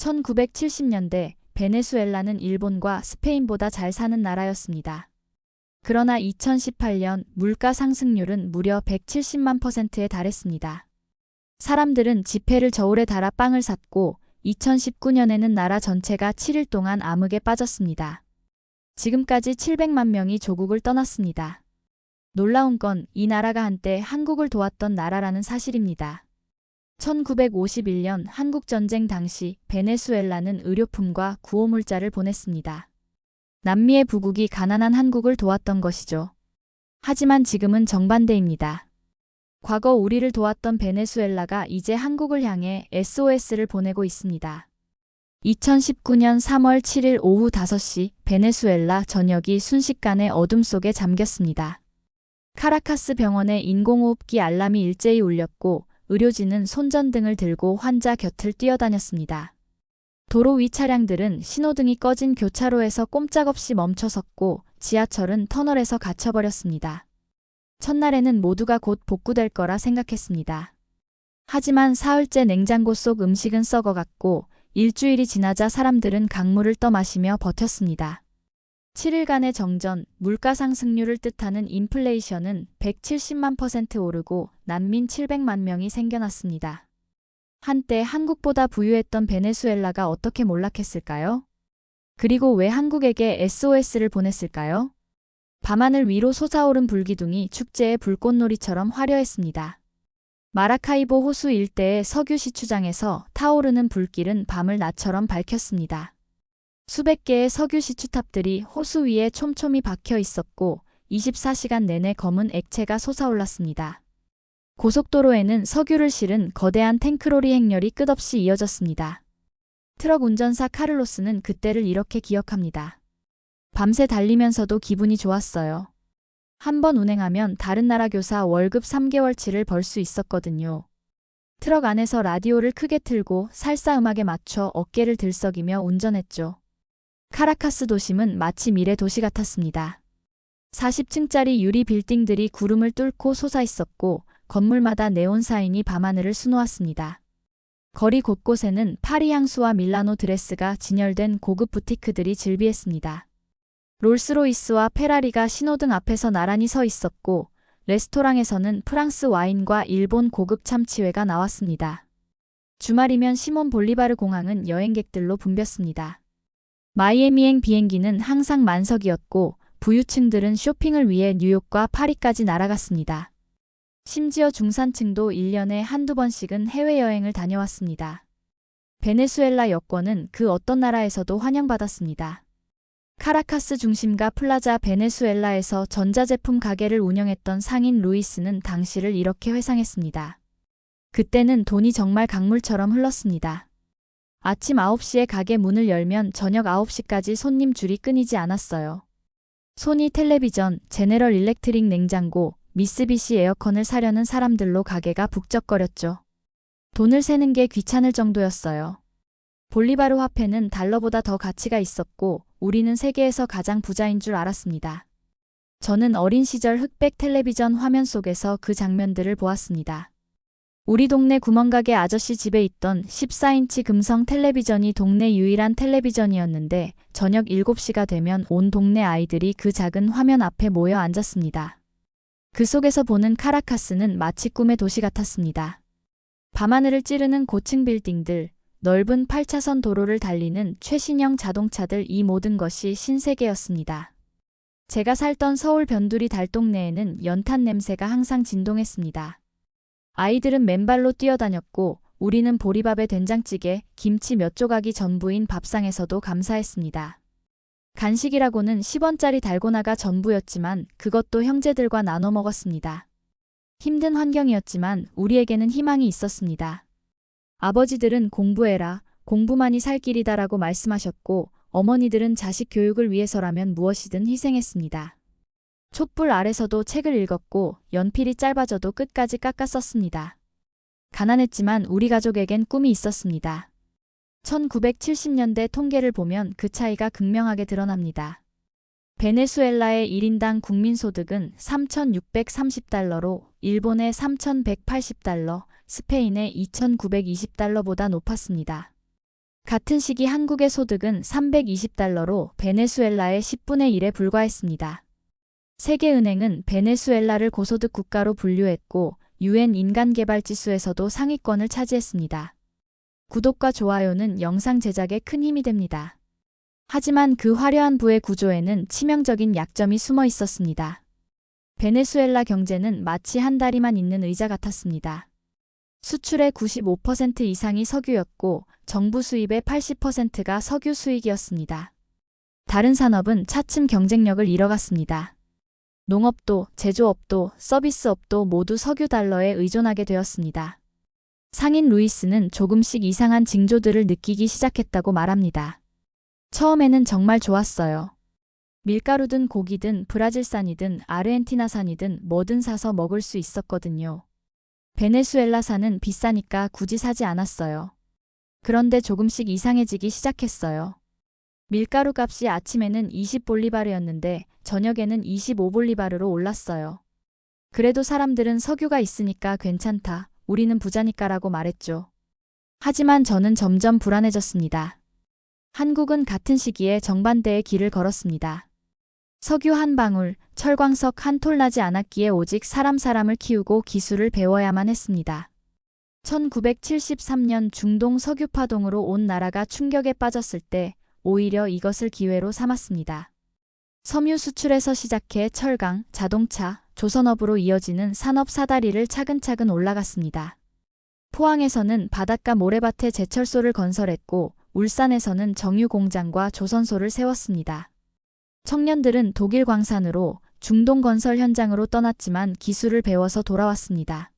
1970년대 베네수엘라는 일본과 스페인보다 잘 사는 나라였습니다. 그러나 2018년 물가 상승률은 무려 170만 %에 달했습니다. 사람들은 지폐를 저울에 달아 빵을 샀고 2019년에는 나라 전체가 7일 동안 암흑에 빠졌습니다. 지금까지 700만 명이 조국을 떠났습니다. 놀라운 건 이 나라가 한때 한국을 도왔던 나라라는 사실입니다. 1951년 한국전쟁 당시 베네수엘라는 의료품과 구호물자를 보냈습니다. 남미의 부국이 가난한 한국을 도왔던 것이죠. 하지만 지금은 정반대입니다. 과거 우리를 도왔던 베네수엘라가 이제 한국을 향해 SOS를 보내고 있습니다. 2019년 3월 7일 오후 5시 베네수엘라 전역이 순식간에 어둠 속에 잠겼습니다. 카라카스 병원의 인공호흡기 알람이 일제히 울렸고 의료진은 손전등을 들고 환자 곁을 뛰어다녔습니다. 도로 위 차량들은 신호등이 꺼진 교차로에서 꼼짝없이 멈춰섰고 지하철은 터널에서 갇혀버렸습니다. 첫날에는 모두가 곧 복구될 거라 생각했습니다. 하지만 사흘째 냉장고 속 음식은 썩어갔고 일주일이 지나자 사람들은 강물을 떠마시며 버텼습니다. 7일간의 정전, 물가 상승률을 뜻하는 인플레이션은 170만 % 오르고 난민 700만 명이 생겨났습니다. 한때 한국보다 부유했던 베네수엘라가 어떻게 몰락했을까요? 그리고 왜 한국에게 SOS를 보냈을까요? 밤하늘 위로 솟아오른 불기둥이 축제의 불꽃놀이처럼 화려했습니다. 마라카이보 호수 일대의 석유 시추장에서 타오르는 불길은 밤을 낮처럼 밝혔습니다. 수백 개의 석유 시추탑들이 호수 위에 촘촘히 박혀 있었고 24시간 내내 검은 액체가 솟아올랐습니다. 고속도로에는 석유를 실은 거대한 탱크로리 행렬이 끝없이 이어졌습니다. 트럭 운전사 카를로스는 그때를 이렇게 기억합니다. 밤새 달리면서도 기분이 좋았어요. 한 번 운행하면 다른 나라 교사 월급 3개월치를 벌 수 있었거든요. 트럭 안에서 라디오를 크게 틀고 살사 음악에 맞춰 어깨를 들썩이며 운전했죠. 카라카스 도심은 마치 미래 도시 같았습니다. 40층짜리 유리 빌딩들이 구름을 뚫고 솟아 있었고 건물마다 네온 사인이 밤하늘을 수놓았습니다. 거리 곳곳에는 파리 향수와 밀라노 드레스가 진열된 고급 부티크들이 즐비했습니다. 롤스로이스와 페라리가 신호등 앞에서 나란히 서 있었고 레스토랑에서는 프랑스 와인과 일본 고급 참치회가 나왔습니다. 주말이면 시몬 볼리바르 공항은 여행객들로 붐볐습니다. 마이애미행 비행기는 항상 만석이었고 부유층들은 쇼핑을 위해 뉴욕과 파리까지 날아갔습니다. 심지어 중산층도 1년에 한두 번씩은 해외여행을 다녀왔습니다. 베네수엘라 여권은 그 어떤 나라에서도 환영받았습니다. 카라카스 중심가 플라자 베네수엘라에서 전자제품 가게를 운영했던 상인 루이스는 당시를 이렇게 회상했습니다. 그때는 돈이 정말 강물처럼 흘렀습니다. 아침 9시에 가게 문을 열면 저녁 9시까지 손님 줄이 끊이지 않았어요. 소니 텔레비전, 제네럴 일렉트릭 냉장고, 미쓰비시 에어컨을 사려는 사람들로 가게가 북적거렸죠. 돈을 세는 게 귀찮을 정도였어요. 볼리바르 화폐는 달러보다 더 가치가 있었고 우리는 세계에서 가장 부자인 줄 알았습니다. 저는 어린 시절 흑백 텔레비전 화면 속에서 그 장면들을 보았습니다. 우리 동네 구멍가게 아저씨 집에 있던 14인치 금성 텔레비전이 동네 유일한 텔레비전이었는데 저녁 7시가 되면 온 동네 아이들이 그 작은 화면 앞에 모여 앉았습니다. 그 속에서 보는 카라카스는 마치 꿈의 도시 같았습니다. 밤하늘을 찌르는 고층 빌딩들, 넓은 8차선 도로를 달리는 최신형 자동차들, 이 모든 것이 신세계였습니다. 제가 살던 서울 변두리 달동네에는 연탄 냄새가 항상 진동했습니다. 아이들은 맨발로 뛰어다녔고 우리는 보리밥에 된장찌개, 김치 몇 조각이 전부인 밥상에서도 감사했습니다. 간식이라고는 10원짜리 달고나가 전부였지만 그것도 형제들과 나눠 먹었습니다. 힘든 환경이었지만 우리에게는 희망이 있었습니다. 아버지들은 공부해라, 공부만이 살 길이다라고 말씀하셨고 어머니들은 자식 교육을 위해서라면 무엇이든 희생했습니다. 촛불 아래서도 책을 읽었고 연필이 짧아져도 끝까지 깎아 썼습니다. 가난했지만 우리 가족에겐 꿈이 있었습니다. 1970년대 통계를 보면 그 차이가 극명하게 드러납니다. 베네수엘라의 1인당 국민소득은 3,630달러로 일본의 3,180달러, 스페인의 2,920달러보다 높았습니다. 같은 시기 한국의 소득은 320달러로 베네수엘라의 10분의 1에 불과했습니다. 세계은행은 베네수엘라를 고소득 국가로 분류했고 UN 인간개발지수에서도 상위권을 차지했습니다. 구독과 좋아요는 영상 제작에 큰 힘이 됩니다. 하지만 그 화려한 부의 구조에는 치명적인 약점이 숨어 있었습니다. 베네수엘라 경제는 마치 한 다리만 있는 의자 같았습니다. 수출의 95% 이상이 석유였고 정부 수입의 80%가 석유 수익이었습니다. 다른 산업은 차츰 경쟁력을 잃어갔습니다. 농업도, 제조업도, 서비스업도 모두 석유 달러에 의존하게 되었습니다. 상인 루이스는 조금씩 이상한 징조들을 느끼기 시작했다고 말합니다. 처음에는 정말 좋았어요. 밀가루든 고기든 브라질산이든 아르헨티나산이든 뭐든 사서 먹을 수 있었거든요. 베네수엘라산은 비싸니까 굳이 사지 않았어요. 그런데 조금씩 이상해지기 시작했어요. 밀가루 값이 아침에는 20볼리바르였는데 저녁에는 25볼리바르로 올랐어요. 그래도 사람들은 석유가 있으니까 괜찮다, 우리는 부자니까라고 말했죠. 하지만 저는 점점 불안해졌습니다. 한국은 같은 시기에 정반대의 길을 걸었습니다. 석유 한 방울, 철광석 한 톨 나지 않았기에 오직 사람을 키우고 기술을 배워야만 했습니다. 1973년 중동 석유 파동으로 온 나라가 충격에 빠졌을 때 오히려 이것을 기회로 삼았습니다. 섬유 수출에서 시작해 철강, 자동차, 조선업으로 이어지는 산업 사다리를 차근차근 올라갔습니다. 포항에서는 바닷가 모래밭에 제철소를 건설했고 울산에서는 정유 공장과 조선소를 세웠습니다. 청년들은 독일 광산으로 중동 건설 현장으로 떠났지만 기술을 배워서 돌아왔습니다.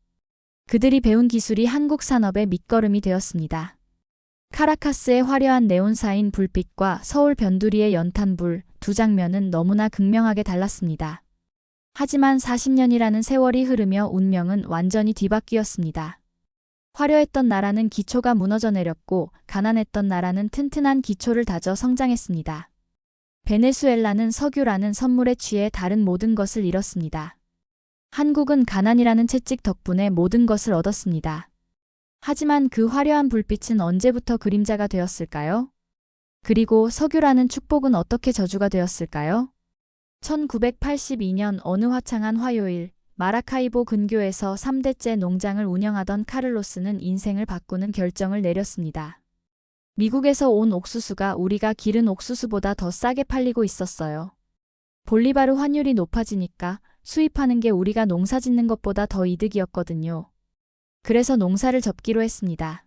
그들이 배운 기술이 한국 산업의 밑거름이 되었습니다. 카라카스의 화려한 네온사인 불빛과 서울 변두리의 연탄불, 두 장면은 너무나 극명하게 달랐습니다. 하지만 40년이라는 세월이 흐르며 운명은 완전히 뒤바뀌었습니다. 화려했던 나라는 기초가 무너져 내렸고 가난했던 나라는 튼튼한 기초를 다져 성장했습니다. 베네수엘라는 석유라는 선물에 취해 다른 모든 것을 잃었습니다. 한국은 가난이라는 채찍 덕분에 모든 것을 얻었습니다. 하지만 그 화려한 불빛은 언제부터 그림자가 되었을까요? 그리고 석유라는 축복은 어떻게 저주가 되었을까요? 1982년 어느 화창한 화요일, 마라카이보 근교에서 3대째 농장을 운영하던 카를로스는 인생을 바꾸는 결정을 내렸습니다. 미국에서 온 옥수수가 우리가 기른 옥수수보다 더 싸게 팔리고 있었어요. 볼리바르 환율이 높아지니까 수입하는 게 우리가 농사 짓는 것보다 더 이득이었거든요. 그래서 농사를 접기로 했습니다.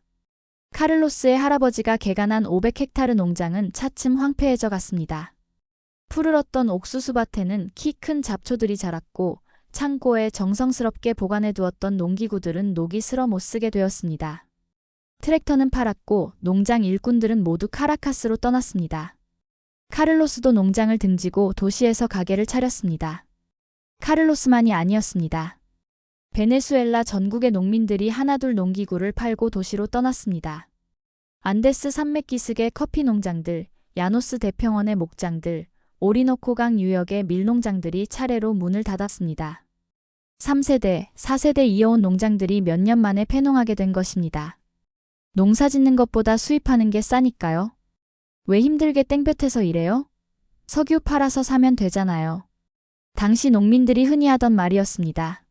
카를로스의 할아버지가 개간한 500헥타르 농장은 차츰 황폐해져 갔습니다. 푸르렀던 옥수수밭에는 키 큰 잡초들이 자랐고 창고에 정성스럽게 보관해 두었던 농기구들은 녹이 슬어 못쓰게 되었습니다. 트랙터는 팔았고 농장 일꾼들은 모두 카라카스로 떠났습니다. 카를로스도 농장을 등지고 도시에서 가게를 차렸습니다. 카를로스만이 아니었습니다. 베네수엘라 전국의 농민들이 하나둘 농기구를 팔고 도시로 떠났습니다. 안데스 산맥 기슭의 커피 농장들, 야노스 대평원의 목장들, 오리노코강 유역의 밀농장들이 차례로 문을 닫았습니다. 3세대, 4세대 이어온 농장들이 몇 년 만에 폐농하게 된 것입니다. 농사 짓는 것보다 수입하는 게 싸니까요. 왜 힘들게 땡볕에서 일해요? 석유 팔아서 사면 되잖아요. 당시 농민들이 흔히 하던 말이었습니다.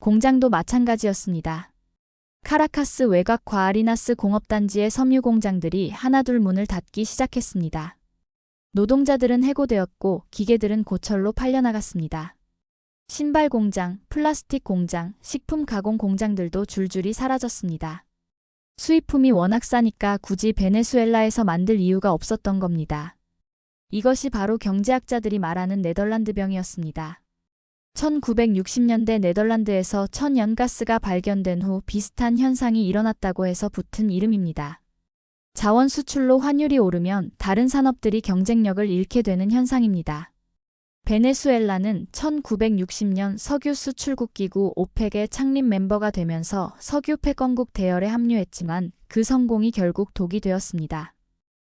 공장도 마찬가지였습니다. 카라카스 외곽 과아리나스 공업단지의 섬유 공장들이 하나둘 문을 닫기 시작했습니다. 노동자들은 해고되었고 기계들은 고철로 팔려나갔습니다. 신발 공장, 플라스틱 공장, 식품 가공 공장들도 줄줄이 사라졌습니다. 수입품이 워낙 싸니까 굳이 베네수엘라에서 만들 이유가 없었던 겁니다. 이것이 바로 경제학자들이 말하는 네덜란드병이었습니다. 1960년대 네덜란드에서 천연가스가 발견된 후 비슷한 현상이 일어났다고 해서 붙은 이름입니다. 자원 수출로 환율이 오르면 다른 산업들이 경쟁력을 잃게 되는 현상입니다. 베네수엘라는 1960년 석유 수출국 기구 오펙의 창립 멤버가 되면서 석유 패권국 대열에 합류했지만 그 성공이 결국 독이 되었습니다.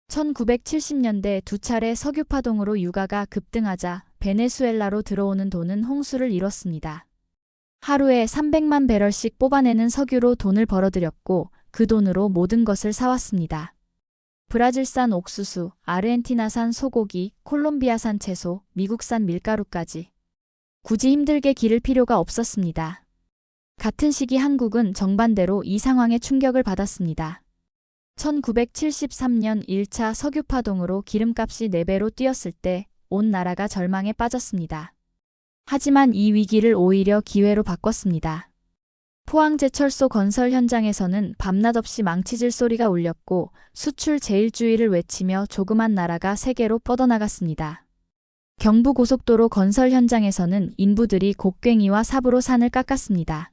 1970년대 두 차례 석유 파동으로 유가가 급등하자 베네수엘라로 들어오는 돈은 홍수를 이뤘습니다. 하루에 300만 배럴씩 뽑아내는 석유로 돈을 벌어들였고 그 돈으로 모든 것을 사왔습니다. 브라질산 옥수수, 아르헨티나산 소고기, 콜롬비아산 채소, 미국산 밀가루까지. 굳이 힘들게 기를 필요가 없었습니다. 같은 시기 한국은 정반대로 이 상황에 충격을 받았습니다. 1973년 1차 석유파동으로 기름값이 4배로 뛰었을 때 온 나라가 절망에 빠졌습니다. 하지만 이 위기를 오히려 기회로 바꿨습니다. 포항제철소 건설 현장에서는 밤낮 없이 망치질 소리가 울렸고 수출 제일주의를 외치며 조그만 나라가 세계로 뻗어나갔습니다. 경부고속도로 건설 현장에서는 인부들이 곡괭이와 삽으로 산을 깎았습니다.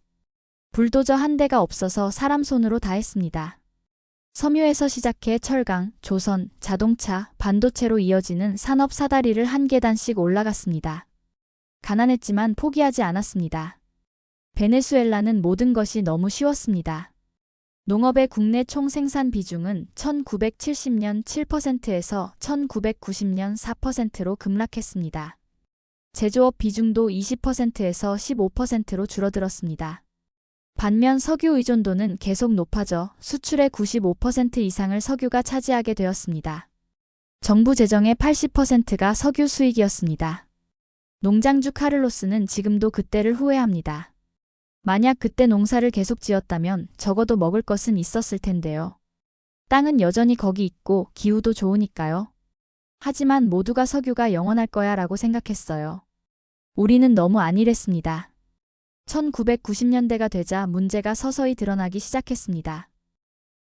불도저 한 대가 없어서 사람 손으로 다 했습니다. 섬유에서 시작해 철강, 조선, 자동차, 반도체로 이어지는 산업 사다리를 한 계단씩 올라갔습니다. 가난했지만 포기하지 않았습니다. 베네수엘라는 모든 것이 너무 쉬웠습니다. 농업의 국내 총 생산 비중은 1970년 7%에서 1990년 4%로 급락했습니다. 제조업 비중도 20%에서 15%로 줄어들었습니다. 반면 석유 의존도는 계속 높아져 수출의 95% 이상을 석유가 차지하게 되었습니다. 정부 재정의 80%가 석유 수익이었습니다. 농장주 카를로스는 지금도 그때를 후회합니다. 만약 그때 농사를 계속 지었다면 적어도 먹을 것은 있었을 텐데요. 땅은 여전히 거기 있고 기후도 좋으니까요. 하지만 모두가 석유가 영원할 거야 라고 생각했어요. 우리는 너무 안일했습니다. 1990년대가 되자 문제가 서서히 드러나기 시작했습니다.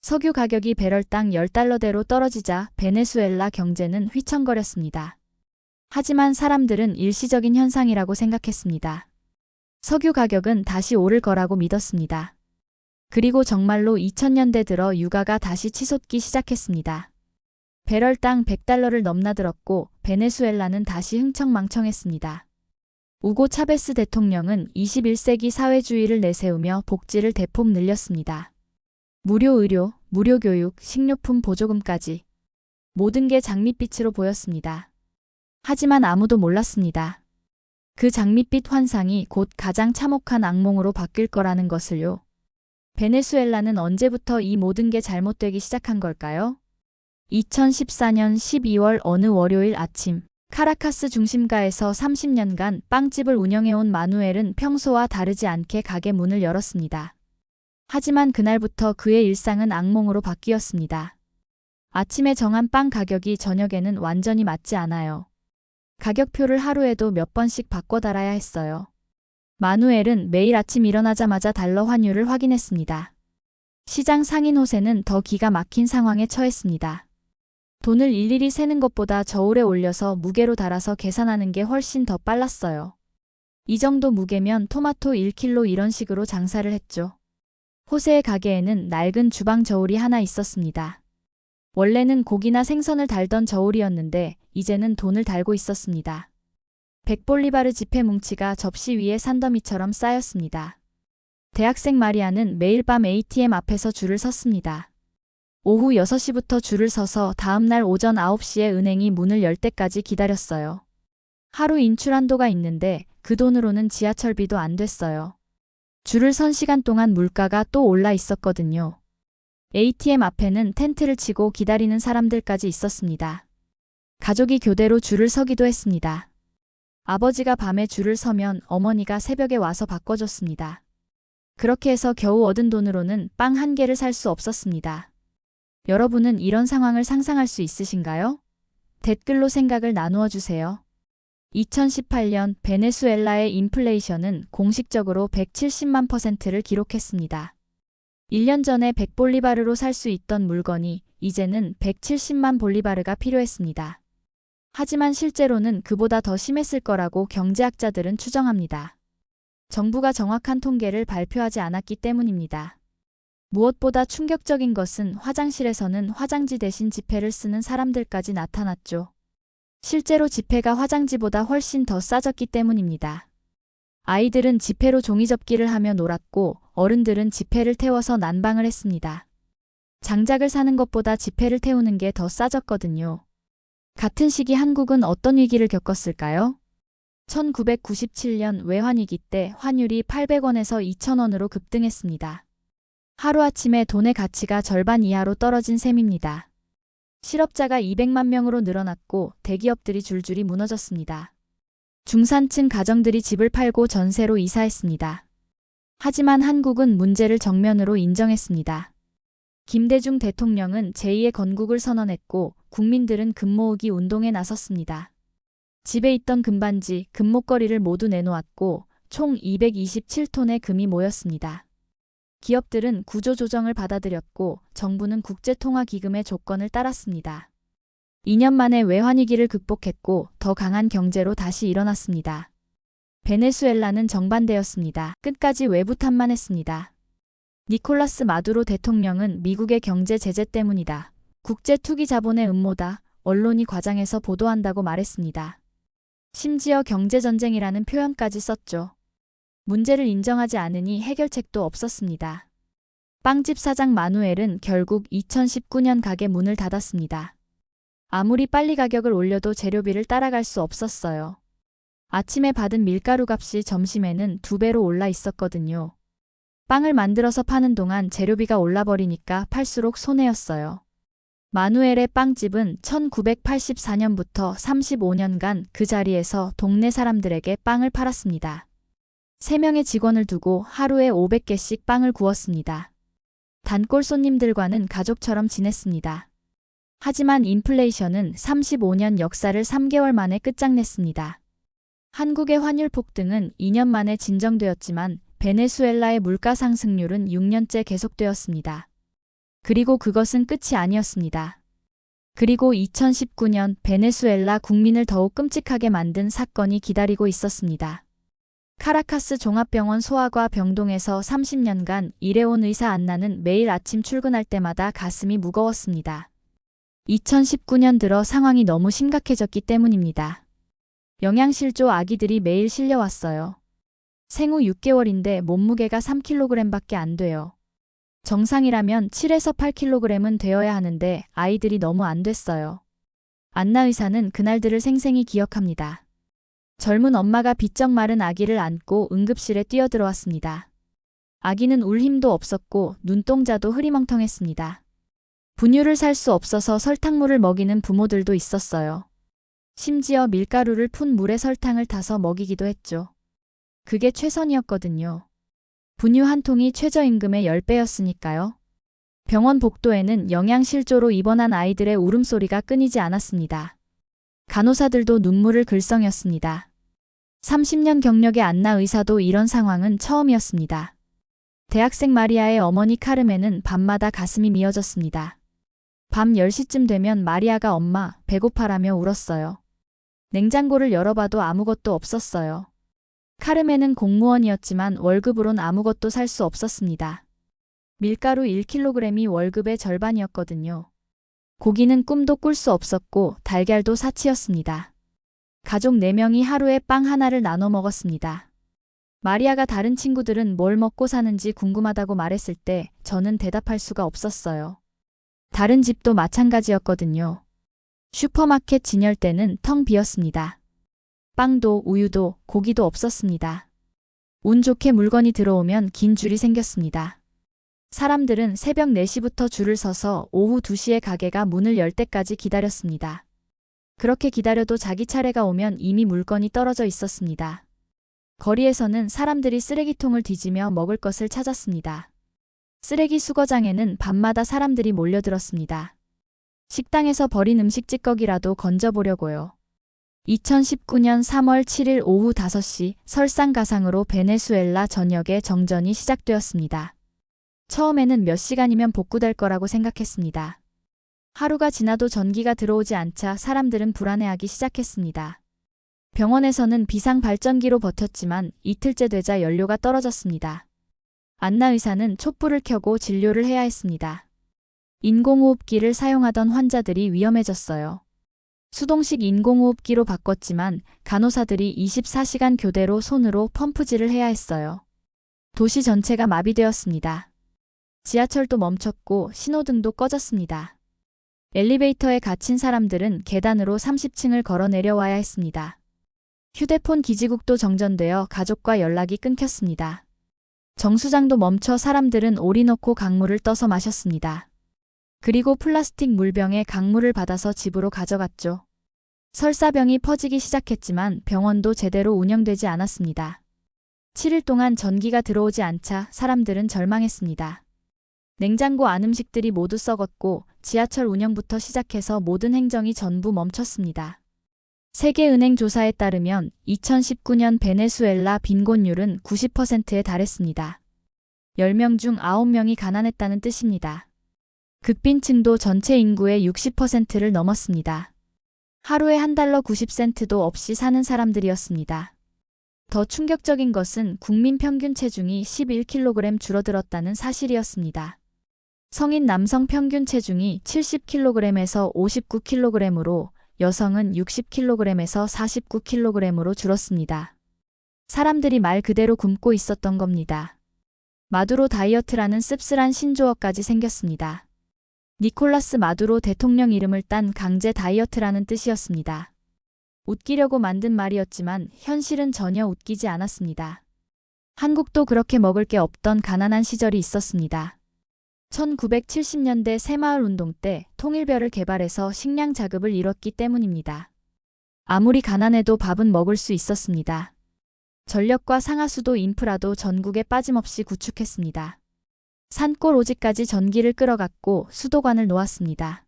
석유 가격이 배럴당 10달러대로 떨어지자 베네수엘라 경제는 휘청거렸습니다. 하지만 사람들은 일시적인 현상이라고 생각했습니다. 석유 가격은 다시 오를 거라고 믿었습니다. 그리고 정말로 2000년대 들어 유가가 다시 치솟기 시작했습니다. 배럴당 100달러를 넘나들었고 베네수엘라는 다시 흥청망청했습니다. 우고 차베스 대통령은 21세기 사회주의를 내세우며 복지를 대폭 늘렸습니다. 무료 의료, 무료 교육, 식료품 보조금까지 모든 게 장밋빛으로 보였습니다. 하지만 아무도 몰랐습니다. 그 장밋빛 환상이 곧 가장 참혹한 악몽으로 바뀔 거라는 것을요. 베네수엘라는 언제부터 이 모든 게 잘못되기 시작한 걸까요? 2014년 12월 어느 월요일 아침 카라카스 중심가에서 30년간 빵집을 운영해온 마누엘은 평소와 다르지 않게 가게 문을 열었습니다. 하지만 그날부터 그의 일상은 악몽으로 바뀌었습니다. 아침에 정한 빵 가격이 저녁에는 완전히 맞지 않아요. 가격표를 하루에도 몇 번씩 바꿔 달아야 했어요. 마누엘은 매일 아침 일어나자마자 달러 환율을 확인했습니다. 시장 상인 호세는 더 기가 막힌 상황에 처했습니다. 돈을 일일이 세는 것보다 저울에 올려서 무게로 달아서 계산하는 게 훨씬 더 빨랐어요. 이 정도 무게면 토마토 1kg 이런 식으로 장사를 했죠. 호세의 가게에는 낡은 주방 저울이 하나 있었습니다. 원래는 고기나 생선을 달던 저울이었는데 이제는 돈을 달고 있었습니다. 100볼리바르 지폐 뭉치가 접시 위에 산더미처럼 쌓였습니다. 대학생 마리아는 매일 밤 ATM 앞에서 줄을 섰습니다. 오후 6시부터 줄을 서서 다음날 오전 9시에 은행이 문을 열 때까지 기다렸어요. 하루 인출 한도가 있는데 그 돈으로는 지하철비도 안 됐어요. 줄을 선 시간 동안 물가가 또 올라 있었거든요. ATM 앞에는 텐트를 치고 기다리는 사람들까지 있었습니다. 가족이 교대로 줄을 서기도 했습니다. 아버지가 밤에 줄을 서면 어머니가 새벽에 와서 바꿔줬습니다. 그렇게 해서 겨우 얻은 돈으로는 빵 한 개를 살 수 없었습니다. 여러분은 이런 상황을 상상할 수 있으신가요? 댓글로 생각을 나누어 주세요. 2018년 베네수엘라의 인플레이션은 공식적으로 170만 %를 기록했습니다. 1년 전에 100볼리바르로 살 수 있던 물건이 이제는 170만 볼리바르가 필요했습니다. 하지만 실제로는 그보다 더 심했을 거라고 경제학자들은 추정합니다. 정부가 정확한 통계를 발표하지 않았기 때문입니다. 무엇보다 충격적인 것은 화장실에서는 화장지 대신 지폐를 쓰는 사람들까지 나타났죠. 실제로 지폐가 화장지보다 훨씬 더 싸졌기 때문입니다. 아이들은 지폐로 종이접기를 하며 놀았고 어른들은 지폐를 태워서 난방을 했습니다. 장작을 사는 것보다 지폐를 태우는 게 더 싸졌거든요. 같은 시기 한국은 어떤 위기를 겪었을까요? 1997년 외환위기 때 환율이 800원에서 2000원으로 급등했습니다. 하루아침에 돈의 가치가 절반 이하로 떨어진 셈입니다. 실업자가 200만 명으로 늘어났고 대기업들이 줄줄이 무너졌습니다. 중산층 가정들이 집을 팔고 전세로 이사했습니다. 하지만 한국은 문제를 정면으로 인정했습니다. 김대중 대통령은 제2의 건국을 선언했고 국민들은 금 모으기 운동에 나섰습니다. 집에 있던 금반지, 금목걸이를 모두 내놓았고 총 227톤의 금이 모였습니다. 기업들은 구조조정을 받아들였고 정부는 국제통화기금의 조건을 따랐습니다. 2년 만에 외환위기를 극복했고 더 강한 경제로 다시 일어났습니다. 베네수엘라는 정반대였습니다. 끝까지 외부 탓만 했습니다. 니콜라스 마두로 대통령은 미국의 경제 제재 때문이다. 국제 투기 자본의 음모다. 언론이 과장해서 보도한다고 말했습니다. 심지어 경제전쟁이라는 표현까지 썼죠. 문제를 인정하지 않으니 해결책도 없었습니다. 빵집 사장 마누엘은 결국 2019년 가게 문을 닫았습니다. 아무리 빨리 가격을 올려도 재료비를 따라갈 수 없었어요. 아침에 받은 밀가루 값이 점심에는 2배로 올라 있었거든요. 빵을 만들어서 파는 동안 재료비가 올라버리니까 팔수록 손해였어요. 마누엘의 빵집은 1984년부터 35년간 그 자리에서 동네 사람들에게 빵을 팔았습니다. 3명의 직원을 두고 하루에 500개씩 빵을 구웠습니다. 단골 손님들과는 가족처럼 지냈습니다. 하지만 인플레이션은 35년 역사를 3개월 만에 끝장냈습니다. 한국의 환율 폭등은 2년 만에 진정되었지만 베네수엘라의 물가 상승률은 6년째 계속되었습니다. 그리고 그것은 끝이 아니었습니다. 그리고 2019년 베네수엘라 국민을 더욱 끔찍하게 만든 사건이 기다리고 있었습니다. 카라카스 종합병원 소아과 병동에서 30년간 일해온 의사 안나는 매일 아침 출근할 때마다 가슴이 무거웠습니다. 2019년 들어 상황이 너무 심각해졌기 때문입니다. 영양실조 아기들이 매일 실려왔어요. 생후 6개월인데 몸무게가 3kg밖에 안 돼요. 정상이라면 7에서 8kg은 되어야 하는데 아이들이 너무 안 됐어요. 안나 의사는 그날들을 생생히 기억합니다. 젊은 엄마가 비쩍 마른 아기를 안고 응급실에 뛰어들어왔습니다. 아기는 울 힘도 없었고 눈동자도 흐리멍텅했습니다. 분유를 살 수 없어서 설탕물을 먹이는 부모들도 있었어요. 심지어 밀가루를 푼 물에 설탕을 타서 먹이기도 했죠. 그게 최선이었거든요. 분유 한 통이 최저임금의 10배였으니까요. 병원 복도에는 영양실조로 입원한 아이들의 울음소리가 끊이지 않았습니다. 간호사들도 눈물을 글썽였습니다. 30년 경력의 안나 의사도 이런 상황은 처음이었습니다. 대학생 마리아의 어머니 카르멘은 밤마다 가슴이 미어졌습니다. 밤 10시쯤 되면 마리아가 엄마, 배고파라며 울었어요. 냉장고를 열어봐도 아무것도 없었어요. 카르멘은 공무원이었지만 월급으론 아무것도 살 수 없었습니다. 밀가루 1kg이 월급의 절반이었거든요. 고기는 꿈도 꿀 수 없었고 달걀도 사치였습니다. 가족 4명이 하루에 빵 하나를 나눠 먹었습니다. 마리아가 다른 친구들은 뭘 먹고 사는지 궁금하다고 말했을 때 저는 대답할 수가 없었어요. 다른 집도 마찬가지였거든요. 슈퍼마켓 진열대는 텅 비었습니다. 빵도 우유도 고기도 없었습니다. 운 좋게 물건이 들어오면 긴 줄이 생겼습니다. 사람들은 새벽 4시부터 줄을 서서 오후 2시에 가게가 문을 열 때까지 기다렸습니다. 그렇게 기다려도 자기 차례가 오면 이미 물건이 떨어져 있었습니다. 거리에서는 사람들이 쓰레기통을 뒤지며 먹을 것을 찾았습니다. 쓰레기 수거장에는 밤마다 사람들이 몰려들었습니다. 식당에서 버린 음식 찌꺼기라도 건져보려고요. 2019년 3월 7일 오후 5시 설상가상으로 베네수엘라 전역에 정전이 시작되었습니다. 처음에는 몇 시간이면 복구될 거라고 생각했습니다. 하루가 지나도 전기가 들어오지 않자 사람들은 불안해하기 시작했습니다. 병원에서는 비상 발전기로 버텼지만 이틀째 되자 연료가 떨어졌습니다. 안나 의사는 촛불을 켜고 진료를 해야 했습니다. 인공호흡기를 사용하던 환자들이 위험해졌어요. 수동식 인공호흡기로 바꿨지만 간호사들이 24시간 교대로 손으로 펌프질을 해야 했어요. 도시 전체가 마비되었습니다. 지하철도 멈췄고 신호등도 꺼졌습니다. 엘리베이터에 갇힌 사람들은 계단으로 30층을 걸어 내려와야 했습니다. 휴대폰 기지국도 정전되어 가족과 연락이 끊겼습니다. 정수장도 멈춰 사람들은 오리 넣고 강물을 떠서 마셨습니다. 그리고 플라스틱 물병에 강물을 받아서 집으로 가져갔죠. 설사병이 퍼지기 시작했지만 병원도 제대로 운영되지 않았습니다. 7일 동안 전기가 들어오지 않자 사람들은 절망했습니다. 냉장고 안 음식들이 모두 썩었고 지하철 운영부터 시작해서 모든 행정이 전부 멈췄습니다. 세계은행 조사에 따르면 2019년 베네수엘라 빈곤율은 90%에 달했습니다. 10명 중 9명이 가난했다는 뜻입니다. 극빈층도 전체 인구의 60%를 넘었습니다. 하루에 $1 90센트도 없이 사는 사람들이었습니다. 더 충격적인 것은 국민 평균 체중이 11kg 줄어들었다는 사실이었습니다. 성인 남성 평균 체중이 70kg에서 59kg으로 여성은 60kg에서 49kg으로 줄었습니다. 사람들이 말 그대로 굶고 있었던 겁니다. 마두로 다이어트라는 씁쓸한 신조어까지 생겼습니다. 니콜라스 마두로 대통령 이름을 딴 강제 다이어트라는 뜻이었습니다. 웃기려고 만든 말이었지만 현실은 전혀 웃기지 않았습니다. 한국도 그렇게 먹을 게 없던 가난한 시절이 있었습니다. 1970년대 새마을 운동 때 통일벼를 개발해서 식량 자급을 이뤘기 때문입니다. 아무리 가난해도 밥은 먹을 수 있었습니다. 전력과 상하수도 인프라도 전국에 빠짐없이 구축했습니다. 산골 오지까지 전기를 끌어갔고 수도관을 놓았습니다.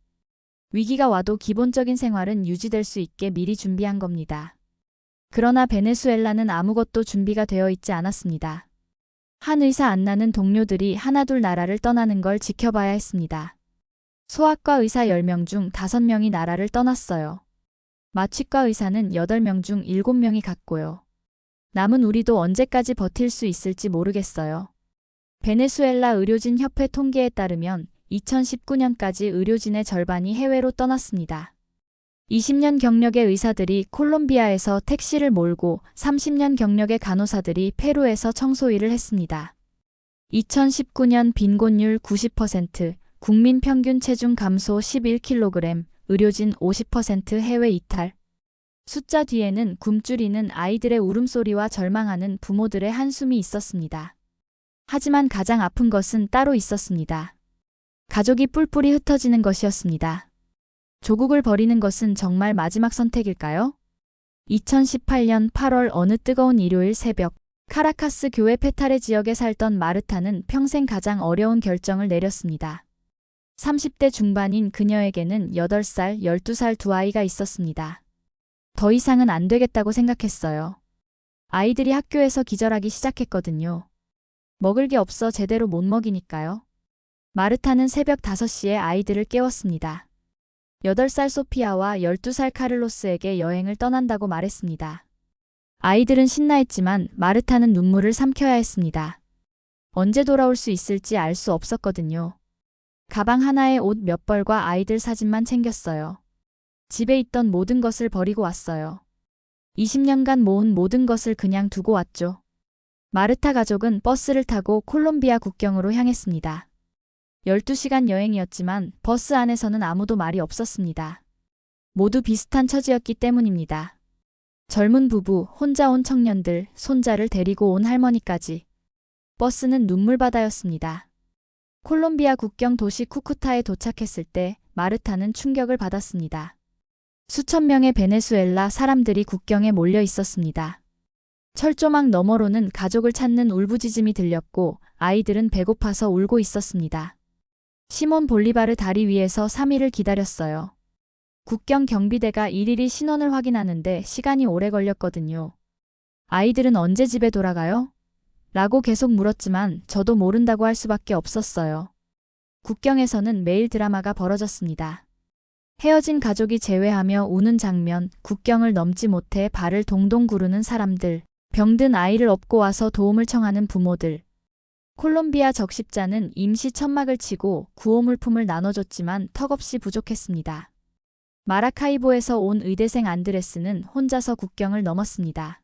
위기가 와도 기본적인 생활은 유지될 수 있게 미리 준비한 겁니다. 그러나 베네수엘라는 아무것도 준비가 되어 있지 않았습니다. 한 의사 안 나는 동료들이 하나둘 나라를 떠나는 걸 지켜봐야 했습니다. 소아과 의사 10명 중 5명이 나라를 떠났어요. 마취과 의사는 8명 중 7명이 갔고요. 남은 우리도 언제까지 버틸 수 있을지 모르겠어요. 베네수엘라 의료진 협회 통계에 따르면 2019년까지 의료진의 절반이 해외로 떠났습니다. 20년 경력의 의사들이 콜롬비아에서 택시를 몰고 30년 경력의 간호사들이 페루에서 청소일을 했습니다. 2019년 빈곤율 90%, 국민 평균 체중 감소 11kg, 의료진 50% 해외 이탈. 숫자 뒤에는 굶주리는 아이들의 울음소리와 절망하는 부모들의 한숨이 있었습니다. 하지만 가장 아픈 것은 따로 있었습니다. 가족이 뿔뿔이 흩어지는 것이었습니다. 조국을 버리는 것은 정말 마지막 선택일까요? 2018년 8월 어느 뜨거운 일요일 새벽, 카라카스 교회 페타레 지역에 살던 마르타는 평생 가장 어려운 결정을 내렸습니다. 30대 중반인 그녀에게는 8살, 12살 두 아이가 있었습니다. 더 이상은 안 되겠다고 생각했어요. 아이들이 학교에서 기절하기 시작했거든요. 먹을 게 없어 제대로 못 먹이니까요. 마르타는 새벽 5시에 아이들을 깨웠습니다. 8살 소피아와 12살 카를로스에게 여행을 떠난다고 말했습니다. 아이들은 신나했지만 마르타는 눈물을 삼켜야 했습니다. 언제 돌아올 수 있을지 알 수 없었거든요. 가방 하나에 옷 몇 벌과 아이들 사진만 챙겼어요. 집에 있던 모든 것을 버리고 왔어요. 20년간 모은 모든 것을 그냥 두고 왔죠. 마르타 가족은 버스를 타고 콜롬비아 국경으로 향했습니다. 12시간 여행이었지만 버스 안에서는 아무도 말이 없었습니다. 모두 비슷한 처지였기 때문입니다. 젊은 부부, 혼자 온 청년들, 손자를 데리고 온 할머니까지. 버스는 눈물바다였습니다. 콜롬비아 국경 도시 쿠쿠타에 도착했을 때 마르타는 충격을 받았습니다. 수천 명의 베네수엘라 사람들이 국경에 몰려 있었습니다. 철조망 너머로는 가족을 찾는 울부짖음이 들렸고 아이들은 배고파서 울고 있었습니다. 시몬 볼리바르 다리 위에서 3일을 기다렸어요. 국경 경비대가 일일이 신원을 확인하는데 시간이 오래 걸렸거든요. 아이들은 언제 집에 돌아가요? 라고 계속 물었지만 저도 모른다고 할 수밖에 없었어요. 국경에서는 매일 드라마가 벌어졌습니다. 헤어진 가족이 재회하며 우는 장면, 국경을 넘지 못해 발을 동동 구르는 사람들, 병든 아이를 업고 와서 도움을 청하는 부모들. 콜롬비아 적십자는 임시 천막을 치고 구호물품을 나눠줬지만 턱없이 부족했습니다. 마라카이보에서 온 의대생 안드레스는 혼자서 국경을 넘었습니다.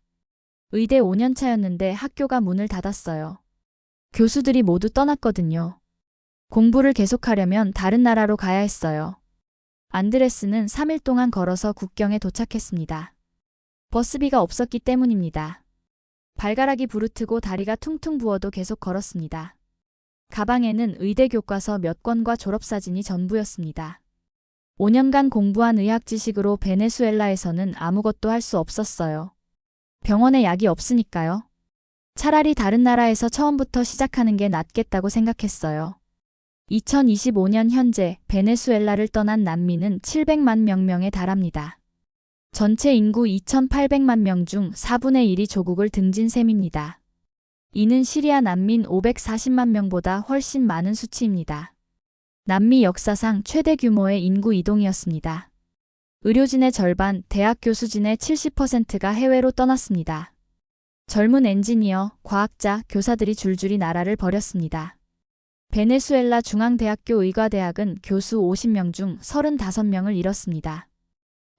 의대 5년차였는데 학교가 문을 닫았어요. 교수들이 모두 떠났거든요. 공부를 계속하려면 다른 나라로 가야 했어요. 안드레스는 3일 동안 걸어서 국경에 도착했습니다. 버스비가 없었기 때문입니다. 발가락이 부르트고 다리가 퉁퉁 부어도 계속 걸었습니다. 가방에는 의대 교과서 몇 권과 졸업사진이 전부였습니다. 5년간 공부한 의학 지식으로 베네수엘라에서는 아무것도 할 수 없었어요. 병원에 약이 없으니까요. 차라리 다른 나라에서 처음부터 시작하는 게 낫겠다고 생각했어요. 2025년 현재 베네수엘라를 떠난 난민은 700만 명에 달합니다. 전체 인구 2,800만 명 중 4분의 1이 조국을 등진 셈입니다. 이는 시리아 난민 540만 명보다 훨씬 많은 수치입니다. 남미 역사상 최대 규모의 인구 이동이었습니다. 의료진의 절반, 대학 교수진의 70%가 해외로 떠났습니다. 젊은 엔지니어, 과학자, 교사들이 줄줄이 나라를 버렸습니다. 베네수엘라 중앙대학교 의과대학은 교수 50명 중 35명을 잃었습니다.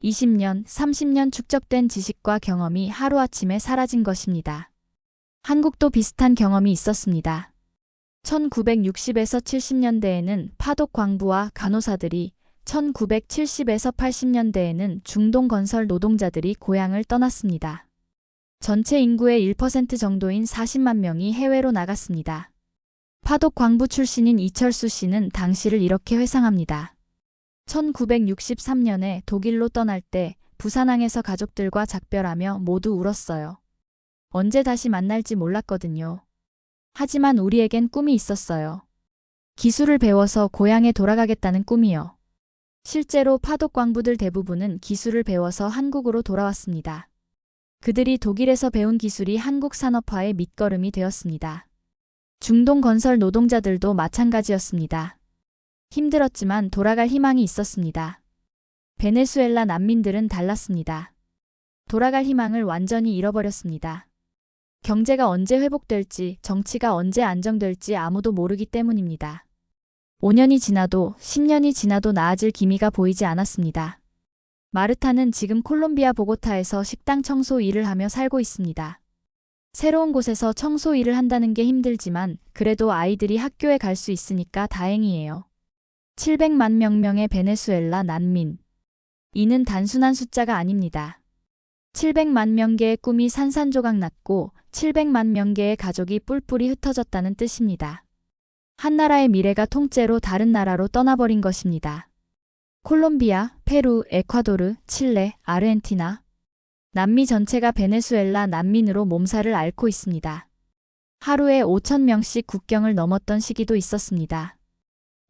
20년, 30년 축적된 지식과 경험이 하루아침에 사라진 것입니다. 한국도 비슷한 경험이 있었습니다. 1960에서 70년대에는 파독 광부와 간호사들이, 1970에서 80년대에는 중동 건설 노동자들이 고향을 떠났습니다. 전체 인구의 1% 정도인 40만 명이 해외로 나갔습니다. 파독 광부 출신인 이철수 씨는 당시를 이렇게 회상합니다. 1963년에 독일로 떠날 때 부산항에서 가족들과 작별하며 모두 울었어요. 언제 다시 만날지 몰랐거든요. 하지만 우리에겐 꿈이 있었어요. 기술을 배워서 고향에 돌아가겠다는 꿈이요. 실제로 파독 광부들 대부분은 기술을 배워서 한국으로 돌아왔습니다. 그들이 독일에서 배운 기술이 한국 산업화의 밑거름이 되었습니다. 중동 건설 노동자들도 마찬가지였습니다. 힘들었지만 돌아갈 희망이 있었습니다. 베네수엘라 난민들은 달랐습니다. 돌아갈 희망을 완전히 잃어버렸습니다. 경제가 언제 회복될지, 정치가 언제 안정될지 아무도 모르기 때문입니다. 5년이 지나도 10년이 지나도 나아질 기미가 보이지 않았습니다. 마르타는 지금 콜롬비아 보고타에서 식당 청소 일을 하며 살고 있습니다. 새로운 곳에서 청소 일을 한다는 게 힘들지만 그래도 아이들이 학교에 갈 수 있으니까 다행이에요. 700만 명의 베네수엘라 난민. 이는 단순한 숫자가 아닙니다. 700만 명계의 꿈이 산산조각 났고 700만 명계의 가족이 뿔뿔이 흩어졌다는 뜻입니다. 한 나라의 미래가 통째로 다른 나라로 떠나버린 것입니다. 콜롬비아, 페루, 에콰도르, 칠레, 아르헨티나. 남미 전체가 베네수엘라 난민으로 몸살을 앓고 있습니다. 하루에 5,000명씩 국경을 넘었던 시기도 있었습니다.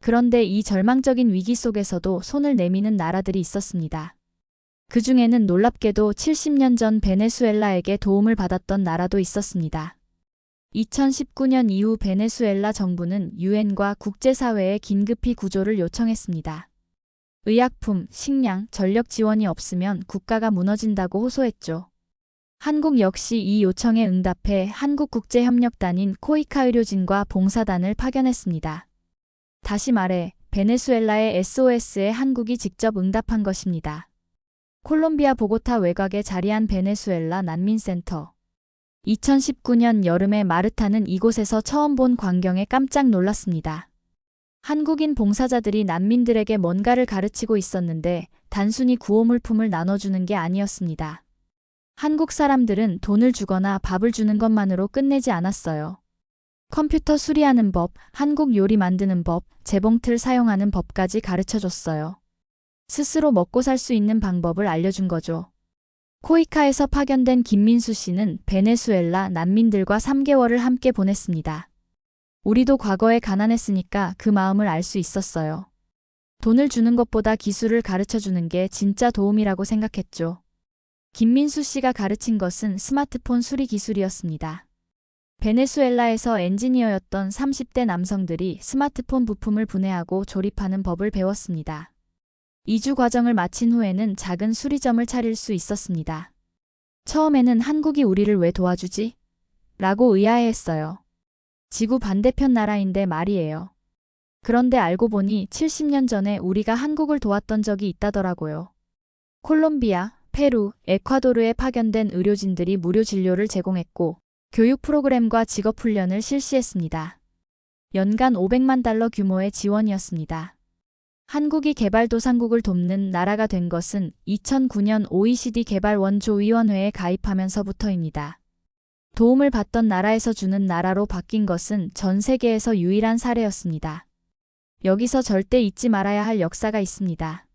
그런데 이 절망적인 위기 속에서도 손을 내미는 나라들이 있었습니다. 그 중에는 놀랍게도 70년 전 베네수엘라에게 도움을 받았던 나라도 있었습니다. 2019년 이후 베네수엘라 정부는 유엔과 국제사회에 긴급히 구조를 요청했습니다. 의약품, 식량, 전력 지원이 없으면 국가가 무너진다고 호소했죠. 한국 역시 이 요청에 응답해 한국국제협력단인 코이카 의료진과 봉사단을 파견했습니다. 다시 말해 베네수엘라의 SOS에 한국이 직접 응답한 것입니다. 콜롬비아 보고타 외곽에 자리한 베네수엘라 난민센터. 2019년 여름에 마르타는 이곳에서 처음 본 광경에 깜짝 놀랐습니다. 한국인 봉사자들이 난민들에게 뭔가를 가르치고 있었는데 단순히 구호물품을 나눠주는 게 아니었습니다. 한국 사람들은 돈을 주거나 밥을 주는 것만으로 끝내지 않았어요. 컴퓨터 수리하는 법, 한국 요리 만드는 법, 재봉틀 사용하는 법까지 가르쳐줬어요. 스스로 먹고 살 수 있는 방법을 알려준 거죠. 코이카에서 파견된 김민수 씨는 베네수엘라 난민들과 3개월을 함께 보냈습니다. 우리도 과거에 가난했으니까 그 마음을 알 수 있었어요. 돈을 주는 것보다 기술을 가르쳐주는 게 진짜 도움이라고 생각했죠. 김민수 씨가 가르친 것은 스마트폰 수리 기술이었습니다. 베네수엘라에서 엔지니어였던 30대 남성들이 스마트폰 부품을 분해하고 조립하는 법을 배웠습니다. 2주 과정을 마친 후에는 작은 수리점을 차릴 수 있었습니다. 처음에는 한국이 우리를 왜 도와주지? 라고 의아해했어요. 지구 반대편 나라인데 말이에요. 그런데 알고 보니 70년 전에 우리가 한국을 도왔던 적이 있다더라고요. 콜롬비아, 페루, 에콰도르에 파견된 의료진들이 무료 진료를 제공했고 교육 프로그램과 직업훈련을 실시했습니다. 연간 500만 달러 규모의 지원이었습니다. 한국이 개발도상국을 돕는 나라가 된 것은 2009년 OECD 개발원조위원회에 가입하면서부터입니다. 도움을 받던 나라에서 주는 나라로 바뀐 것은 전 세계에서 유일한 사례였습니다. 여기서 절대 잊지 말아야 할 역사가 있습니다.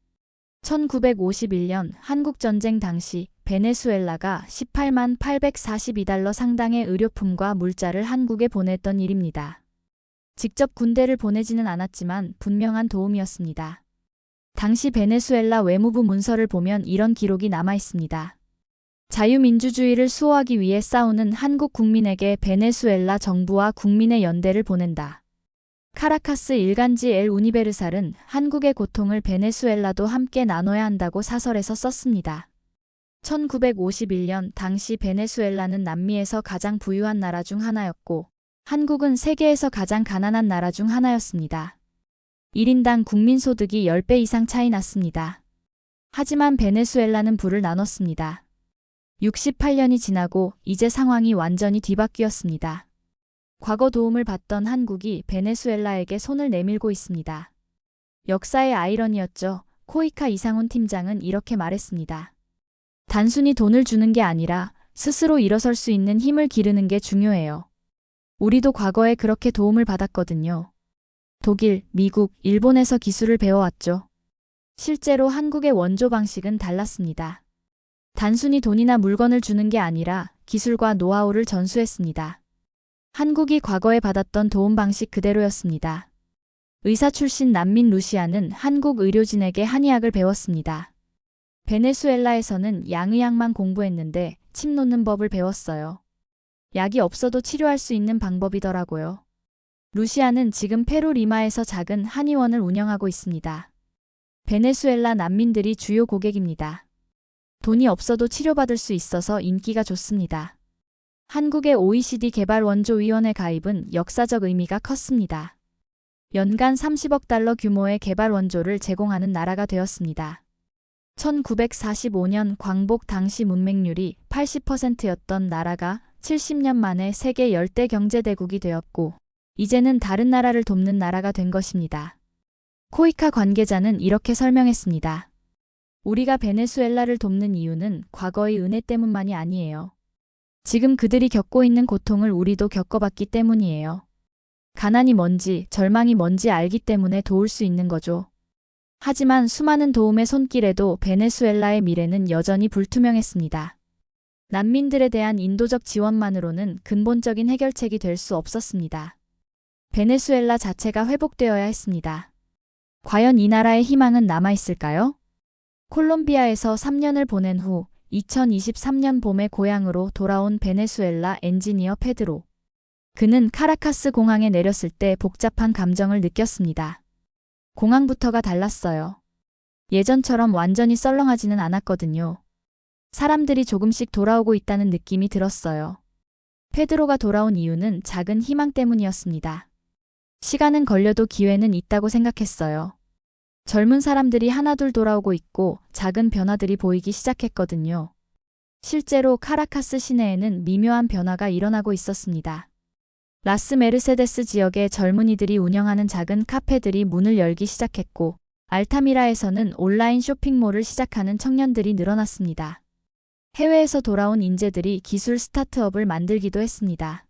1951년 한국전쟁 당시 베네수엘라가 18만 842달러 상당의 의료품과 물자를 한국에 보냈던 일입니다. 직접 군대를 보내지는 않았지만 분명한 도움이었습니다. 당시 베네수엘라 외무부 문서를 보면 이런 기록이 남아 있습니다. 자유민주주의를 수호하기 위해 싸우는 한국 국민에게 베네수엘라 정부와 국민의 연대를 보낸다. 카라카스 일간지 엘 우니베르살은 한국의 고통을 베네수엘라도 함께 나눠야 한다고 사설에서 썼습니다. 1951년 당시 베네수엘라는 남미에서 가장 부유한 나라 중 하나였고 한국은 세계에서 가장 가난한 나라 중 하나였습니다. 1인당 국민소득이 10배 이상 차이 났습니다. 하지만 베네수엘라는 부를 나눴습니다. 68년이 지나고 이제 상황이 완전히 뒤바뀌었습니다. 과거 도움을 받던 한국이 베네수엘라에게 손을 내밀고 있습니다. 역사의 아이러니였죠. 코이카 이상훈 팀장은 이렇게 말했습니다. 단순히 돈을 주는 게 아니라 스스로 일어설 수 있는 힘을 기르는 게 중요해요. 우리도 과거에 그렇게 도움을 받았거든요. 독일, 미국, 일본에서 기술을 배워왔죠. 실제로 한국의 원조 방식은 달랐습니다. 단순히 돈이나 물건을 주는 게 아니라 기술과 노하우를 전수했습니다. 한국이 과거에 받았던 도움 방식 그대로였습니다. 의사 출신 난민 루시아는 한국 의료진에게 한의학을 배웠습니다. 베네수엘라에서는 양의학만 공부했는데 침 놓는 법을 배웠어요. 약이 없어도 치료할 수 있는 방법이더라고요. 루시아는 지금 페루 리마에서 작은 한의원을 운영하고 있습니다. 베네수엘라 난민들이 주요 고객입니다. 돈이 없어도 치료받을 수 있어서 인기가 좋습니다. 한국의 OECD 개발원조위원회 가입은 역사적 의미가 컸습니다. 연간 30억 달러 규모의 개발 원조를 제공하는 나라가 되었습니다. 1945년 광복 당시 문맹률이 80%였던 나라가 70년 만에 세계 열대 경제대국이 되었고 이제는 다른 나라를 돕는 나라가 된 것입니다. 코이카 관계자는 이렇게 설명했습니다. 우리가 베네수엘라를 돕는 이유는 과거의 은혜 때문만이 아니에요. 지금 그들이 겪고 있는 고통을 우리도 겪어봤기 때문이에요. 가난이 뭔지, 절망이 뭔지 알기 때문에 도울 수 있는 거죠. 하지만 수많은 도움의 손길에도 베네수엘라의 미래는 여전히 불투명했습니다. 난민들에 대한 인도적 지원만으로는 근본적인 해결책이 될 수 없었습니다. 베네수엘라 자체가 회복되어야 했습니다. 과연 이 나라의 희망은 남아있을까요? 콜롬비아에서 3년을 보낸 후 2023년 봄에 고향으로 돌아온 베네수엘라 엔지니어 페드로. 그는 카라카스 공항에 내렸을 때 복잡한 감정을 느꼈습니다. 공항부터가 달랐어요. 예전처럼 완전히 썰렁하지는 않았거든요. 사람들이 조금씩 돌아오고 있다는 느낌이 들었어요. 페드로가 돌아온 이유는 작은 희망 때문이었습니다. 시간은 걸려도 기회는 있다고 생각했어요. 젊은 사람들이 하나둘 돌아오고 있고 작은 변화들이 보이기 시작했거든요. 실제로 카라카스 시내에는 미묘한 변화가 일어나고 있었습니다. 라스 메르세데스 지역의 젊은이들이 운영하는 작은 카페들이 문을 열기 시작했고 알타미라에서는 온라인 쇼핑몰을 시작하는 청년들이 늘어났습니다. 해외에서 돌아온 인재들이 기술 스타트업을 만들기도 했습니다.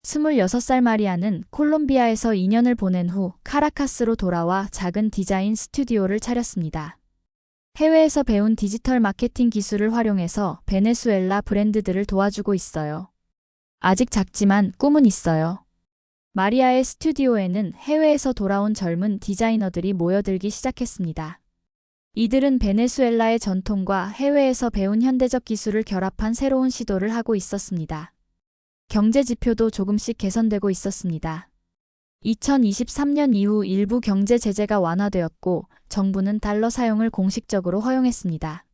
26살 마리아는 콜롬비아에서 2년을 보낸 후 카라카스로 돌아와 작은 디자인 스튜디오를 차렸습니다. 해외에서 배운 디지털 마케팅 기술을 활용해서 베네수엘라 브랜드들을 도와주고 있어요. 아직 작지만 꿈은 있어요. 마리아의 스튜디오에는 해외에서 돌아온 젊은 디자이너들이 모여들기 시작했습니다. 이들은 베네수엘라의 전통과 해외에서 배운 현대적 기술을 결합한 새로운 시도를 하고 있었습니다. 경제 지표도 조금씩 개선되고 있었습니다. 2023년 이후 일부 경제 제재가 완화되었고 정부는 달러 사용을 공식적으로 허용했습니다.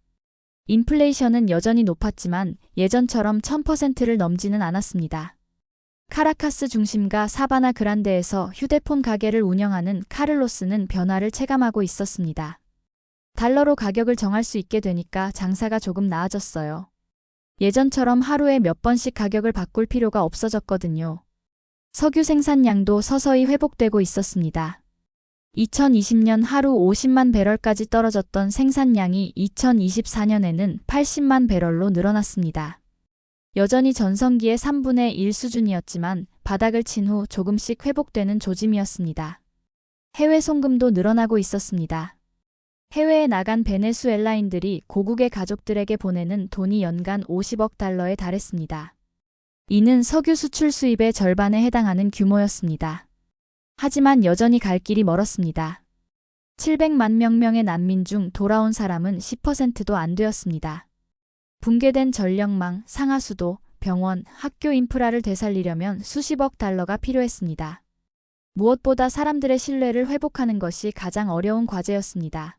인플레이션은 여전히 높았지만 예전처럼 1000%를 넘지는 않았습니다. 카라카스 중심가 사바나 그란데에서 휴대폰 가게를 운영하는 카를로스는 변화를 체감하고 있었습니다. 달러로 가격을 정할 수 있게 되니까 장사가 조금 나아졌어요. 예전처럼 하루에 몇 번씩 가격을 바꿀 필요가 없어졌거든요. 석유 생산량도 서서히 회복되고 있었습니다. 2020년 하루 50만 배럴까지 떨어졌던 생산량이 2024년에는 80만 배럴로 늘어났습니다. 여전히 전성기의 3분의 1 수준이었지만 바닥을 친 후 조금씩 회복되는 조짐이었습니다. 해외 송금도 늘어나고 있었습니다. 해외에 나간 베네수엘라인들이 고국의 가족들에게 보내는 돈이 연간 50억 달러에 달했습니다. 이는 석유 수출 수입의 절반에 해당하는 규모였습니다. 하지만 여전히 갈 길이 멀었습니다. 700만 명의 난민 중 돌아온 사람은 10%도 안 되었습니다. 붕괴된 전력망, 상하수도, 병원, 학교 인프라를 되살리려면 수십억 달러가 필요했습니다. 무엇보다 사람들의 신뢰를 회복하는 것이 가장 어려운 과제였습니다.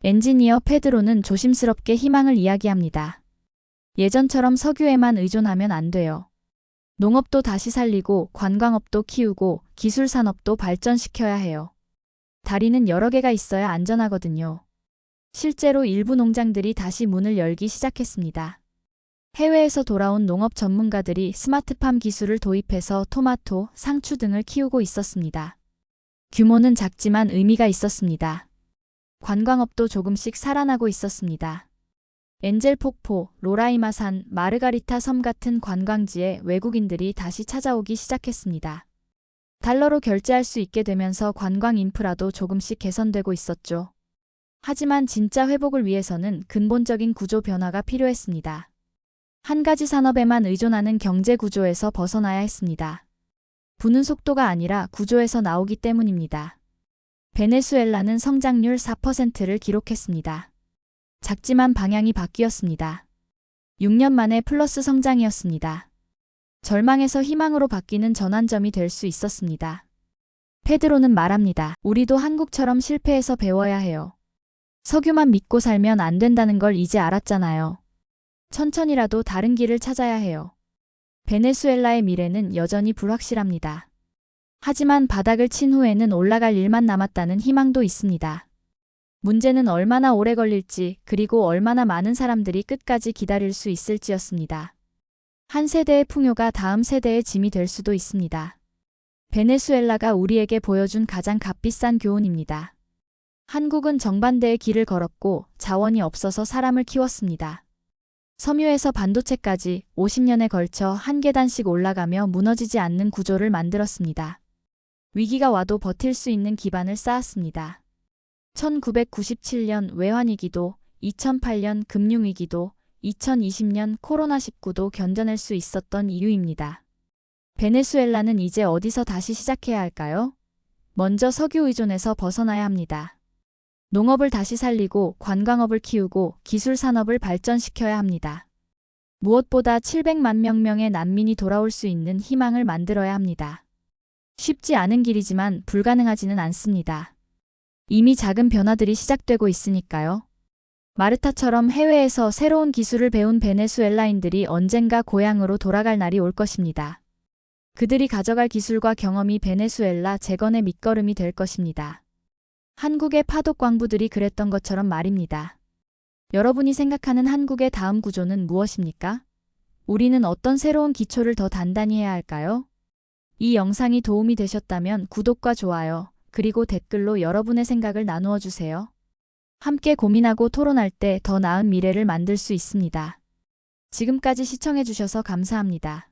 엔지니어 페드로는 조심스럽게 희망을 이야기합니다. 예전처럼 석유에만 의존하면 안 돼요. 농업도 다시 살리고 관광업도 키우고 기술 산업도 발전시켜야 해요. 다리는 여러 개가 있어야 안전하거든요. 실제로 일부 농장들이 다시 문을 열기 시작했습니다. 해외에서 돌아온 농업 전문가들이 스마트팜 기술을 도입해서 토마토, 상추 등을 키우고 있었습니다. 규모는 작지만 의미가 있었습니다. 관광업도 조금씩 살아나고 있었습니다. 엔젤 폭포, 로라이마산, 마르가리타 섬 같은 관광지에 외국인들이 다시 찾아오기 시작했습니다. 달러로 결제할 수 있게 되면서 관광 인프라도 조금씩 개선되고 있었죠. 하지만 진짜 회복을 위해서는 근본적인 구조 변화가 필요했습니다. 한 가지 산업에만 의존하는 경제 구조에서 벗어나야 했습니다. 부는 속도가 아니라 구조에서 나오기 때문입니다. 베네수엘라는 성장률 4%를 기록했습니다. 작지만 방향이 바뀌었습니다. 6년 만에 플러스 성장이었습니다. 절망에서 희망으로 바뀌는 전환점이 될 수 있었습니다. 페드로는 말합니다. 우리도 한국처럼 실패해서 배워야 해요. 석유만 믿고 살면 안 된다는 걸 이제 알았잖아요. 천천히라도 다른 길을 찾아야 해요. 베네수엘라의 미래는 여전히 불확실합니다. 하지만 바닥을 친 후에는 올라갈 일만 남았다는 희망도 있습니다. 문제는 얼마나 오래 걸릴지 그리고 얼마나 많은 사람들이 끝까지 기다릴 수 있을지였습니다. 한 세대의 풍요가 다음 세대의 짐이 될 수도 있습니다. 베네수엘라가 우리에게 보여준 가장 값비싼 교훈입니다. 한국은 정반대의 길을 걸었고 자원이 없어서 사람을 키웠습니다. 섬유에서 반도체까지 50년에 걸쳐 한 계단씩 올라가며 무너지지 않는 구조를 만들었습니다. 위기가 와도 버틸 수 있는 기반을 쌓았습니다. 1997년 외환위기도, 2008년 금융위기도, 2020년 코로나19도 견뎌낼 수 있었던 이유입니다. 베네수엘라는 이제 어디서 다시 시작해야 할까요? 먼저 석유 의존에서 벗어나야 합니다. 농업을 다시 살리고 관광업을 키우고 기술 산업을 발전시켜야 합니다. 무엇보다 700만 명의 난민이 돌아올 수 있는 희망을 만들어야 합니다. 쉽지 않은 길이지만 불가능하지는 않습니다. 이미 작은 변화들이 시작되고 있으니까요. 마르타처럼 해외에서 새로운 기술을 배운 베네수엘라인들이 언젠가 고향으로 돌아갈 날이 올 것입니다. 그들이 가져갈 기술과 경험이 베네수엘라 재건의 밑거름이 될 것입니다. 한국의 파독 광부들이 그랬던 것처럼 말입니다. 여러분이 생각하는 한국의 다음 구조는 무엇입니까? 우리는 어떤 새로운 기초를 더 단단히 해야 할까요? 이 영상이 도움이 되셨다면 구독과 좋아요, 그리고 댓글로 여러분의 생각을 나누어 주세요. 함께 고민하고 토론할 때 더 나은 미래를 만들 수 있습니다. 지금까지 시청해 주셔서 감사합니다.